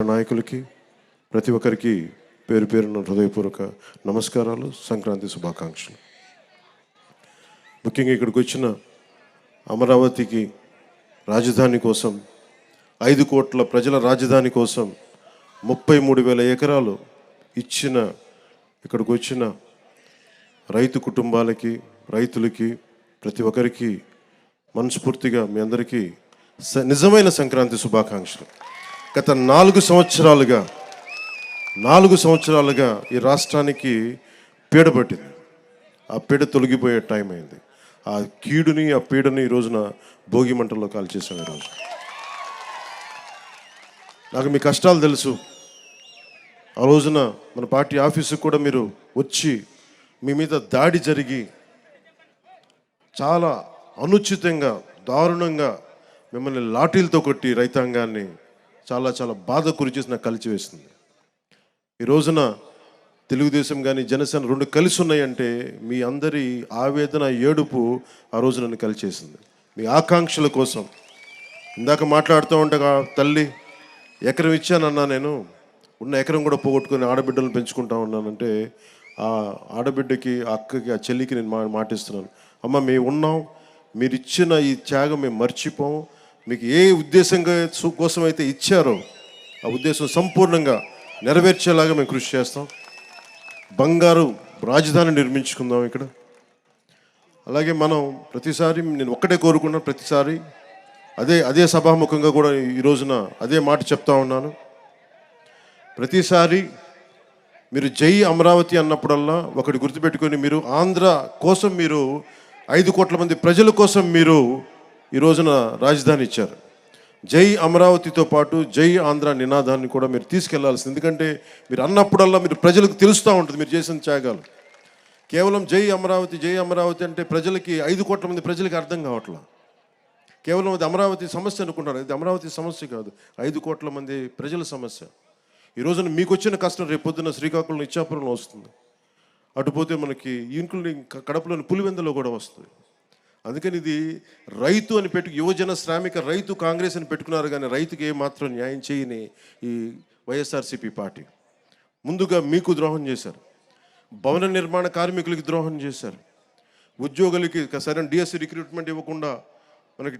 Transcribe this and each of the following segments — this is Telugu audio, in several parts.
నాయకులకి ప్రతి ఒక్కరికి పేరు పేరున హృదయపూర్వక నమస్కారాలు, సంక్రాంతి శుభాకాంక్షలు. ముఖ్యంగా ఇక్కడికి వచ్చిన అమరావతికి రాజధాని కోసం 5 కోట్ల ప్రజల రాజధాని కోసం 33,000 ఎకరాలు ఇచ్చిన ఇక్కడికి వచ్చిన రైతు కుటుంబాలకి, రైతులకి, ప్రతి ఒక్కరికి మనస్ఫూర్తిగా మీ అందరికీ నిజమైన సంక్రాంతి శుభాకాంక్షలు. గత 4 సంవత్సరాలుగా ఈ రాష్ట్రానికి పీడ పట్టింది. ఆ పీడ తొలగిపోయే టైం అయింది. ఆ కీడుని, ఆ పీడని ఈ రోజున భోగి మంటల్లో కాల్చేసాం. ఈరోజు నాకు మీ కష్టాలు తెలుసు. ఆ రోజున మన పార్టీ ఆఫీసుకు కూడా మీరు వచ్చి మీ మీద దాడి జరిగి చాలా అనుచితంగా, దారుణంగా మిమ్మల్ని లాఠీలతో కొట్టి రైతాంగాన్ని చాలా చాలా బాధ గురి చేసి నాకు కలిచివేస్తుంది. ఈ రోజున తెలుగుదేశం కానీ జనసేన 2 కలిసి ఉన్నాయంటే మీ అందరి ఆవేదన, ఏడుపు ఆ రోజు నన్ను కలిచేసింది. మీ ఆకాంక్షల కోసం ఇందాక మాట్లాడుతూ ఉంటే తల్లి ఎకరం ఇచ్చానన్నా, నేను ఉన్న ఎకరం కూడా పోగొట్టుకొని ఆడబిడ్డలను పెంచుకుంటా ఉన్నానంటే ఆ ఆడబిడ్డకి, ఆ అక్కకి, ఆ చెల్లికి నేను మాటిస్తున్నాను, అమ్మ మేము ఉన్నాం, మీరు ఇచ్చిన ఈ త్యాగం మేము మర్చిపోం. మీకు ఏ ఉద్దేశంగా కోసం అయితే ఇచ్చారో ఆ ఉద్దేశం సంపూర్ణంగా నెరవేర్చేలాగా మేము కృషి చేస్తాం. బంగారు రాజధాని నిర్మించుకుందాం ఇక్కడ. అలాగే మనం ప్రతిసారి నేను ఒక్కటే కోరుకున్నాను, ప్రతిసారి అదే సభాముఖంగా కూడా ఈ రోజున అదే మాట చెప్తా ఉన్నాను. ప్రతిసారి మీరు జై అమరావతి అన్నప్పుడల్లా ఒకటి గుర్తుపెట్టుకొని, మీరు ఆంధ్ర కోసం, మీరు 5 కోట్ల మంది ప్రజల కోసం మీరు ఈ రోజున రాజధాని ఇచ్చారు. జై అమరావతితో పాటు జై ఆంధ్ర నినాదాన్ని కూడా మీరు తీసుకెళ్లాల్సింది. ఎందుకంటే మీరు అన్నప్పుడల్లా మీరు ప్రజలకు తెలుస్తూ ఉంటుంది మీరు చేసిన త్యాగాలు. కేవలం జై అమరావతి అంటే ప్రజలకి, 5 కోట్ల మంది ప్రజలకి అర్థం కావట్లా. కేవలం అది అమరావతి సమస్య అనుకుంటారు. ఇది అమరావతి సమస్య కాదు, 5 కోట్ల మంది ప్రజల సమస్య. ఈ రోజున మీకు వచ్చిన కష్టం రేపు పొద్దున్న శ్రీకాకుళం, ఇచ్చాపురంలో వస్తుంది. అటుపోతే మనకి ఇంక్లూడింగ్ కడపలోని పులివెందులో కూడా వస్తుంది. అందుకని ఇది రైతు అని యువజన శ్రామిక రైతు కాంగ్రెస్ అని పెట్టుకున్నారు, కానీ రైతుకి ఏమాత్రం న్యాయం చేయని ఈ వైఎస్ఆర్సీపీ పార్టీ ముందుగా మీకు ద్రోహం చేశారు. భవన నిర్మాణ కార్మికులకి ద్రోహం చేశారు. ఉద్యోగులకి సరైన డిఎస్సి రిక్రూట్మెంట్ ఇవ్వకుండా మనకి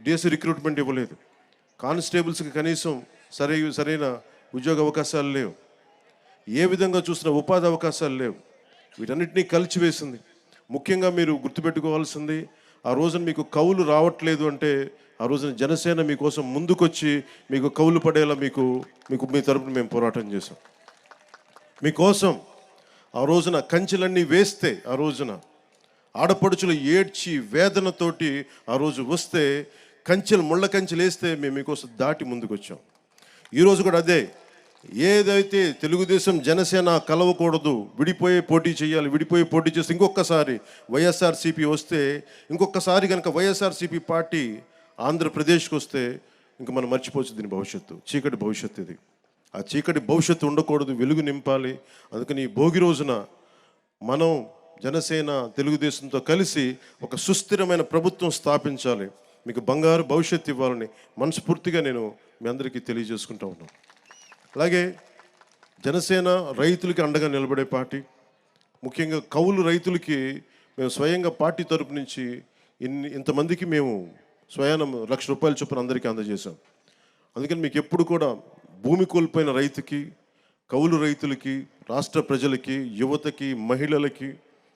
డిఎస్సి రిక్రూట్మెంట్ ఇవ్వలేదు. కానిస్టేబుల్స్కి కనీసం సరైన ఉద్యోగ అవకాశాలు లేవు. ఏ విధంగా చూసినా ఉపాధి అవకాశాలు లేవు. వీటన్నిటినీ కలిచివేసింది. ముఖ్యంగా మీరు గుర్తుపెట్టుకోవాల్సింది, ఆ రోజున మీకు కౌలు రావట్లేదు అంటే ఆ రోజున జనసేన మీకోసం ముందుకొచ్చి మీకు కౌలు పడేలా మీకు మీ తరపున మేము పోరాటం చేశాం. మీకోసం ఆ రోజున కంచెలన్నీ వేస్తే, ఆ రోజున ఆడపడుచులు ఏడ్చి వేదనతోటి ఆ రోజు వస్తే, ముళ్ళ కంచెలు వేస్తే మేము మీకోసం దాటి ముందుకు వచ్చాం. ఈరోజు కూడా అదే, ఏదైతే తెలుగుదేశం జనసేన కలవకూడదు, విడిపోయే పోటీ చేస్తే ఇంకొకసారి వైఎస్ఆర్సీపీ వస్తే, ఇంకొకసారి కనుక వైఎస్ఆర్సీపీ పార్టీ ఆంధ్రప్రదేశ్కి వస్తే ఇంక మనం మర్చిపోవచ్చు దీని భవిష్యత్తు. చీకటి భవిష్యత్తు ఇది. ఆ చీకటి భవిష్యత్తు ఉండకూడదు, వెలుగు నింపాలి. అందుకని ఈ భోగి రోజున మనం జనసేన తెలుగుదేశంతో కలిసి ఒక సుస్థిరమైన ప్రభుత్వం స్థాపించాలి, మీకు బంగారు భవిష్యత్తు ఇవ్వాలని మనస్ఫూర్తిగా నేను మీ అందరికీ తెలియజేసుకుంటా ఉన్నాను. అలాగే జనసేన రైతులకి అండగా నిలబడే పార్టీ. ముఖ్యంగా కౌలు రైతులకి మేము స్వయంగా పార్టీ తరపు నుంచి ఇంతమందికి మేము స్వయాన ₹1,00,000 చొప్పున అందరికీ అందజేశాం. అందుకని మీకు ఎప్పుడు కూడా భూమి కోల్పోయిన రైతుకి, కౌలు రైతులకి, రాష్ట్ర ప్రజలకి, యువతకి, మహిళలకి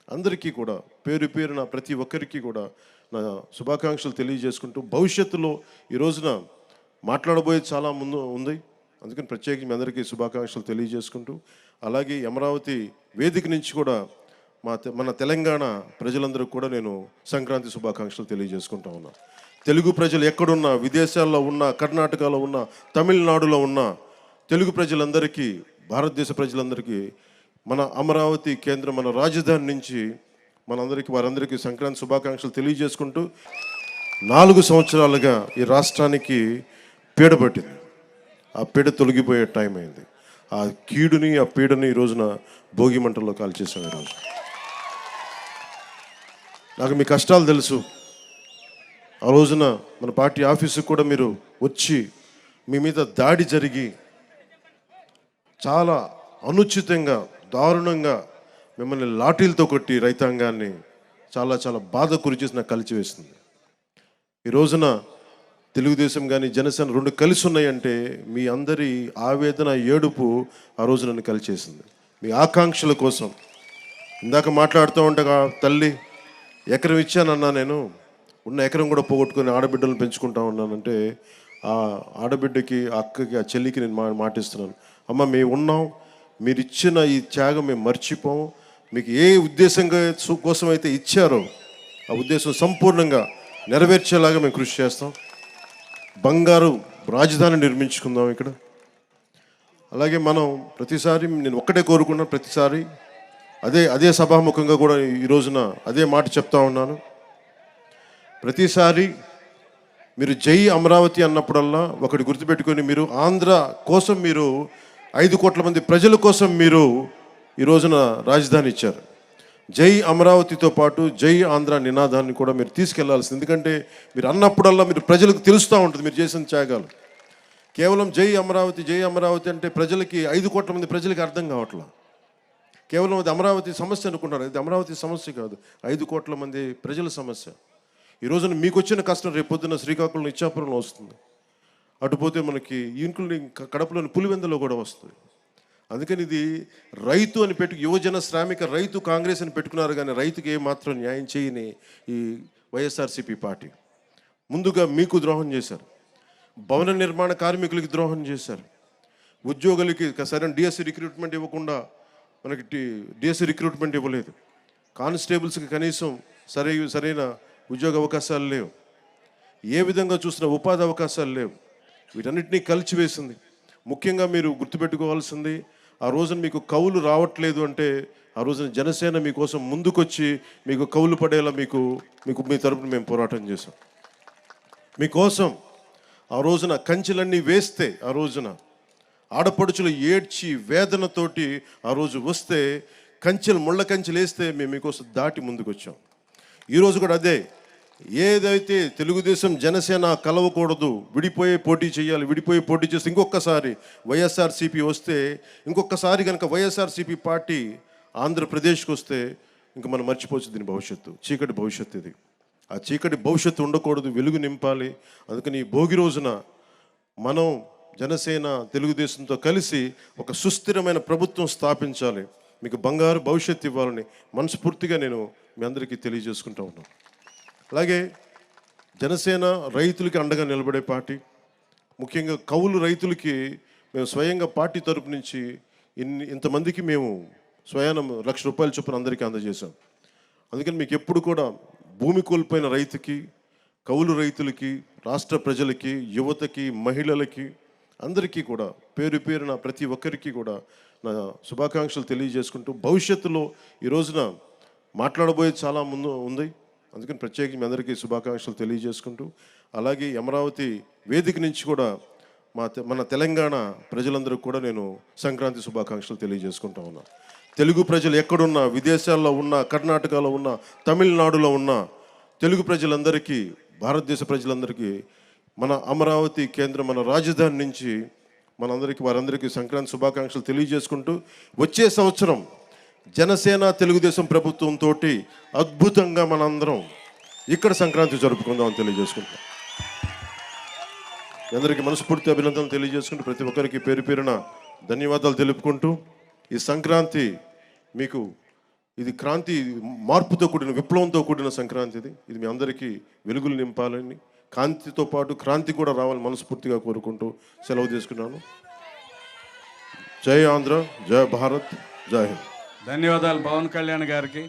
అందరికీ కూడా పేరు పేరున ప్రతి ఒక్కరికి కూడా నా శుభాకాంక్షలు తెలియజేసుకుంటూ, భవిష్యత్తులో ఈ రోజున మాట్లాడబోయేది చాలా ముందు ఉంది. అందుకని ప్రత్యేకించి మీ అందరికీ శుభాకాంక్షలు తెలియజేసుకుంటూ, అలాగే అమరావతి వేదిక నుంచి కూడా మన తెలంగాణ ప్రజలందరికీ కూడా నేను సంక్రాంతి శుభాకాంక్షలు తెలియజేసుకుంటా ఉన్నాను. తెలుగు ప్రజలు ఎక్కడున్నా, విదేశాల్లో ఉన్న, కర్ణాటకలో ఉన్న, తమిళనాడులో ఉన్న తెలుగు ప్రజలందరికీ, భారతదేశ ప్రజలందరికీ మన అమరావతి కేంద్రం, మన రాజధాని నుంచి వారందరికీ సంక్రాంతి శుభాకాంక్షలు తెలియజేసుకుంటూ, 4 సంవత్సరాలుగా ఈ రాష్ట్రానికి పీడ పట్టింది. ఆ పీడ తొలగిపోయే టైం అయింది. ఆ కీడుని, ఆ పీడని ఈ రోజున భోగి మంటల్లో కాల్చేసాం. ఈరోజు నాకు మీ కష్టాలు తెలుసు. ఆ రోజున మన పార్టీ ఆఫీసుకు కూడా మీరు వచ్చి మీ మీద దాడి జరిగి చాలా అనుచితంగా, దారుణంగా మిమ్మల్ని లాఠీలతో కొట్టి రైతాంగాన్ని చాలా చాలా బాధ గురి చేసి నాకు కలిచివేస్తుంది. ఈ రోజున తెలుగుదేశం కానీ జనసేన రెండు కలిసి ఉన్నాయంటే మీ అందరి ఆవేదన, ఏడుపు ఆ రోజు నన్ను కలిచేసింది. మీ ఆకాంక్షల కోసం ఇందాక మాట్లాడుతూ ఉండగా తల్లి ఎకరం ఇచ్చానన్నా, నేను ఉన్న ఎకరం కూడా పోగొట్టుకొని ఆడబిడ్డలను పెంచుకుంటా ఉన్నానంటే ఆ ఆడబిడ్డకి, ఆ అక్కకి, ఆ చెల్లికి నేను మాటిస్తున్నాను, అమ్మ మేము ఉన్నాం, మీరు ఇచ్చిన ఈ త్యాగం మేము మర్చిపోం. మీకు ఏ ఉద్దేశంగా కోసం అయితే ఇచ్చారో ఆ ఉద్దేశం సంపూర్ణంగా నెరవేర్చేలాగా మేము కృషి చేస్తాం. బంగారు రాజధాని నిర్మించుకుందాం ఇక్కడ. అలాగే మనం ప్రతిసారి నేను ఒక్కటే కోరుకున్నా, ప్రతిసారి అదే సభాముఖంగా కూడా ఈ రోజున అదే మాట చెప్తా ఉన్నాను. ప్రతిసారి మీరు జై అమరావతి అన్నప్పుడల్లా ఒకటి గుర్తుపెట్టుకొని, మీరు ఆంధ్ర కోసం, మీరు 5 కోట్ల మంది ప్రజల కోసం మీరు ఈ రోజున రాజధాని ఇచ్చారు. జై అమరావతితో పాటు జై ఆంధ్ర నినాదాన్ని కూడా మీరు తీసుకెళ్లాల్సింది. ఎందుకంటే మీరు అన్నప్పుడల్లా మీరు ప్రజలకు తెలుస్తూ ఉంటుంది మీరు చేసిన త్యాగాలు. కేవలం జై అమరావతి అంటే ప్రజలకి, 5 కోట్ల మంది ప్రజలకి అర్థం కావట్లా. కేవలం అది అమరావతి సమస్య అనుకుంటారు. ఇది అమరావతి సమస్య కాదు, 5 కోట్ల మంది ప్రజల సమస్య. ఈ రోజున మీకు వచ్చిన కష్టం రేపొద్దున శ్రీకాకుళం, ఇచ్చాపురంలో వస్తుంది. అటుపోతే మనకి ఇంక్లూడింగ్ కడపలోని పులివెందులో కూడా వస్తుంది. అందుకని ఇది రైతు అని యువజన శ్రామిక రైతు కాంగ్రెస్ అని పెట్టుకున్నారు, కానీ రైతుకి ఏమాత్రం న్యాయం చేయని ఈ వైఎస్ఆర్సీపీ పార్టీ ముందుగా మీకు ద్రోహం చేశారు. భవన నిర్మాణ కార్మికులకి ద్రోహం చేశారు. ఉద్యోగులకి సరైన డిఎస్సి రిక్రూట్మెంట్ ఇవ్వకుండా మనకి డిఎస్సి రిక్రూట్మెంట్ ఇవ్వలేదు. కానిస్టేబుల్స్కి కనీసం సరైన ఉద్యోగ అవకాశాలు లేవు. ఏ విధంగా చూసినా ఉపాధి అవకాశాలు లేవు. వీటన్నిటినీ కలిచివేసింది. ముఖ్యంగా మీరు గుర్తుపెట్టుకోవాల్సింది, ఆ రోజున మీకు కౌలు రావట్లేదు అంటే ఆ రోజున జనసేన మీకోసం ముందుకొచ్చి మీకు కౌలు పడేలా మీకు మీ తరపున మేము పోరాటం చేశాం. మీకోసం ఆ రోజున కంచెలన్నీ వేస్తే, ఆ రోజున ఆడపడుచులు ఏడ్చి వేదనతోటి ఆ రోజు వస్తే, ముళ్ళ కంచెలు వేస్తే మేము మీకోసం దాటి ముందుకు వచ్చాం. ఈరోజు కూడా అదే, ఏదైతే తెలుగుదేశం జనసేన కలవకూడదు, విడిపోయే పోటీ చేయాలి, విడిపోయే పోటీ చేస్తే ఇంకొకసారి వైఎస్ఆర్సీపీ వస్తే, ఇంకొకసారి కనుక వైఎస్ఆర్సీపీ పార్టీ ఆంధ్రప్రదేశ్కి వస్తే ఇంక మనం మర్చిపోవచ్చు దీని భవిష్యత్తు. చీకటి భవిష్యత్తు ఇది. ఆ చీకటి భవిష్యత్తు ఉండకూడదు, వెలుగు నింపాలి. అందుకని ఈ భోగి రోజున మనం జనసేన తెలుగుదేశంతో కలిసి ఒక సుస్థిరమైన ప్రభుత్వం స్థాపించాలి, మీకు బంగారు భవిష్యత్తు ఇవ్వాలని మనస్ఫూర్తిగా నేను మీ అందరికీ తెలియజేసుకుంటా ఉన్నాను. అలాగే జనసేన రైతులకి అండగా నిలబడే పార్టీ. ముఖ్యంగా కౌలు రైతులకి మేము స్వయంగా పార్టీ తరపు నుంచి ఇంతమందికి మేము స్వయానం ₹1,00,000 చొప్పున అందరికీ అందజేశాం. అందుకని మీకు ఎప్పుడు కూడా భూమి కోల్పోయిన రైతుకి, కౌలు రైతులకి, రాష్ట్ర ప్రజలకి, యువతకి, మహిళలకి అందరికీ కూడా పేరు పేరున ప్రతి ఒక్కరికి కూడా నా శుభాకాంక్షలు తెలియజేసుకుంటూ, భవిష్యత్తులో ఈ రోజున మాట్లాడబోయేది చాలా ముందు ఉంది. అందుకని ప్రత్యేకించి మీ అందరికీ శుభాకాంక్షలు తెలియజేసుకుంటూ, అలాగే అమరావతి వేదిక నుంచి కూడా మన తెలంగాణ ప్రజలందరికీ కూడా నేను సంక్రాంతి శుభాకాంక్షలు తెలియజేసుకుంటా ఉన్నాను. తెలుగు ప్రజలు ఎక్కడున్నా, విదేశాల్లో ఉన్న, కర్ణాటకలో ఉన్న, తమిళనాడులో ఉన్న తెలుగు ప్రజలందరికీ, భారతదేశ ప్రజలందరికీ మన అమరావతి కేంద్రం, మన రాజధాని నుంచి వారందరికీ సంక్రాంతి శుభాకాంక్షలు తెలియజేసుకుంటూ, వచ్చే సంవత్సరం జనసేన తెలుగుదేశం ప్రభుత్వంతో అద్భుతంగా మనందరం ఇక్కడ సంక్రాంతి జరుపుకుందామని తెలియజేసుకుంటాం. అందరికీ మనస్ఫూర్తి అభినందనలు తెలియజేసుకుంటూ, ప్రతి ఒక్కరికి పేరు పేరున ధన్యవాదాలు తెలుపుకుంటూ, ఈ సంక్రాంతి మీకు ఇది క్రాంతి, మార్పుతో కూడిన, విప్లవంతో కూడిన సంక్రాంతి. ఇది మీ అందరికీ వెలుగులు నింపాలని, కాంతితో పాటు క్రాంతి కూడా రావాలని మనస్ఫూర్తిగా కోరుకుంటూ సెలవు తీసుకున్నాను. జై ఆంధ్ర, జై భారత్, జై హింద్. ధన్యవాదాలు పవన్ కళ్యాణ్ గారికి.